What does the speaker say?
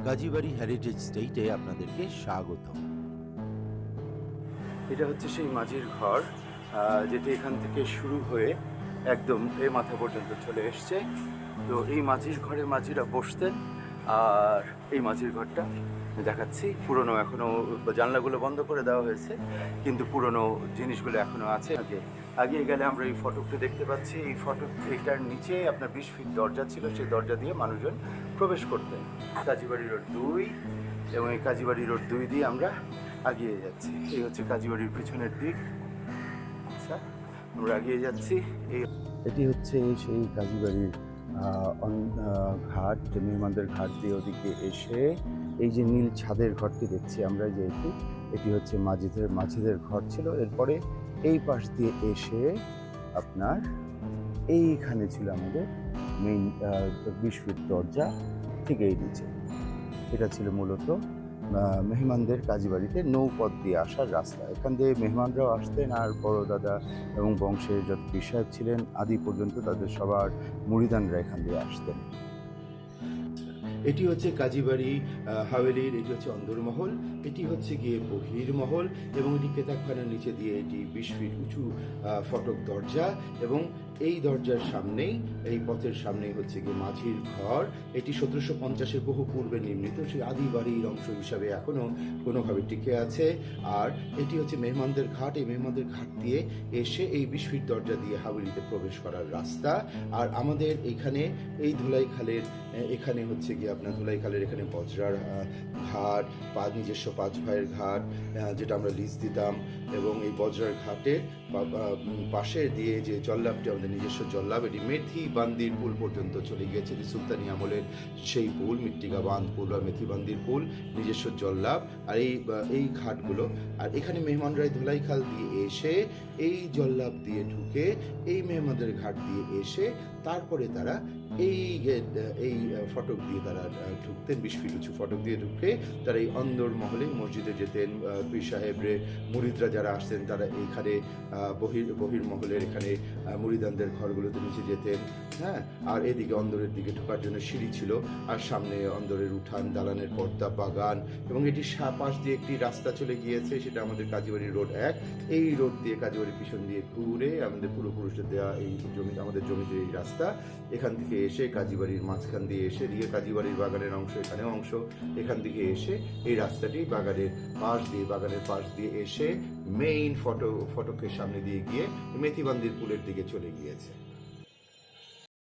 Kazibari heritage স্টেটে আপনাদেরকে স্বাগত। এটা হচ্ছে সেই মাঝির ঘর, যেটি এখান থেকে শুরু হয়ে একদম এই মাথা পর্যন্ত চলে এসছে। তো এই মাঝির ঘরে মাঝিরা বসতেন। আর এই মাঝির ঘরটা দেখাচ্ছি, পুরনো, এখনও জানলাগুলো বন্ধ করে দেওয়া হয়েছে, কিন্তু পুরনো জিনিসগুলো এখনও আছে। আগে গেলে আমরা এই ফটকটা দেখতে পাচ্ছি। এই ফটক, এইটার নিচে আপনার 20 ফিট দরজা ছিল, সেই দরজা দিয়ে মানুষজন প্রবেশ করতেন। কাজীবাড়ি রোড 2, এবং এই কাজীবাড়ি রোড 2 দিয়ে আমরা এগিয়ে যাচ্ছি। এই হচ্ছে কাজীবাড়ির পিছনের দিক। আচ্ছা, আমরা এগিয়ে যাচ্ছি। এটি হচ্ছে সেই কাজীবাড়ির ঘাট, যে মেহমানদের ঘাট দিয়ে ওদিকে এসে এই যে নীল ছাদের ঘরটি দেখছি আমরা, যে এটি হচ্ছে মাঝিদের ঘর ছিল। এরপরে এই পাশ দিয়ে এসে আপনার এইখানে ছিল আমাদের মেইন 20 ফিট দরজা, ঠিক এই নিচে। এটা ছিল মূলত মেহমানদের কাজীবাড়িতে নৌপথ দিয়ে আসার রাস্তা। এখান দিয়ে মেহমানরাও আসতেন, আর বড় দাদা এবং বংশের যত পীর সাহেব ছিলেন আদি পর্যন্ত তাদের সবার মুরিদানরা এখান দিয়ে আসতেন। এটি হচ্ছে কাজীবাড়ি হাভেলির, এটি হচ্ছে অন্দরমহল, এটি হচ্ছে গিয়ে বহির্মহল, এবং এটি কেতাবখানার নিচে দিয়ে এটি 20 ফিট উঁচু ফটক দরজা, এবং এই দরজার সামনেই, এই পথের সামনেই হচ্ছে গিয়ে মাঝির ঘর। এটি 1750-এর বহু পূর্বে নির্মিত, সেই আদি বাড়ির অংশ হিসাবে এখনও কোনোভাবে টিকে আছে। আর এটি হচ্ছে মেহমানদের ঘাট। এই মেহমানদের ঘাট দিয়ে এসে এই 20 ফিট দরজা দিয়ে হাভেলিতে প্রবেশ করার রাস্তা। আর আমাদের এখানে এই ধুলাইখালের এখানে হচ্ছে গিয়ে আপনার ধুলাইখালের এখানে বজরার ঘাট, নিজস্ব 5 ভাইয়ের ঘাট, যেটা আমরা লিজ দিতাম, এবং এই বজরার ঘাটের পাশে দিয়ে যে জল্লাবটি আমাদের নিজস্ব জল্লাব, এটি মেথি বান্দির পুল পর্যন্ত চলে গিয়েছে। এটি সুলতানি আমলের সেই পুল, মিট্টিকা বাঁধ পুল বা মেথি বান্দির পুল, নিজস্ব জল্লাব। আর এই ঘাটগুলো, আর এখানে মেহমানরাই ধুলাইখাল দিয়ে এসে এই জল্লাব দিয়ে ঢুকে এই মেহমানদের ঘাট দিয়ে এসে তারপরে তারা এই ফটক দিয়ে তারা ঢুকতেন। 20 ফিট উঁচু ফটক দিয়ে ঢুকে তারা এই অন্দরমহলে মসজিদে যেতেন। পীর সাহেবরে মুরিদরা যারা আসতেন তারা এইখানে বহির্মহলের এখানে মুরিদানদের ঘরগুলোতে নিচে যেতেন। হ্যাঁ, আর এদিকে অন্দরের দিকে ঢোকার জন্য সিঁড়ি ছিল, আর সামনে অন্দরের উঠান, দালানের পর্দা, বাগান, এবং এটি পাশ দিয়ে একটি রাস্তা চলে গিয়েছে, সেটা আমাদের কাজীবাড়ি রোড 1। এই রোড দিয়ে কাজীবাড়ির পিছন দিয়ে ঘুরে আমাদের পূর্বপুরুষদের দেওয়া এই জমি, আমাদের জমিতে এই রাস্তা, এখান থেকে এসে কাজীবাড়ির মাঝখান দিয়ে এসে দিয়ে কাজীবাড়ির বাগানের অংশ, এখানেও অংশ, এখান থেকে এসে এই রাস্তাটি বাগানের পাশ দিয়ে এসে মেইন ফটকের সামনে দিয়ে গিয়ে মেথিবান্দির পুলের দিকে চলে গিয়েছে।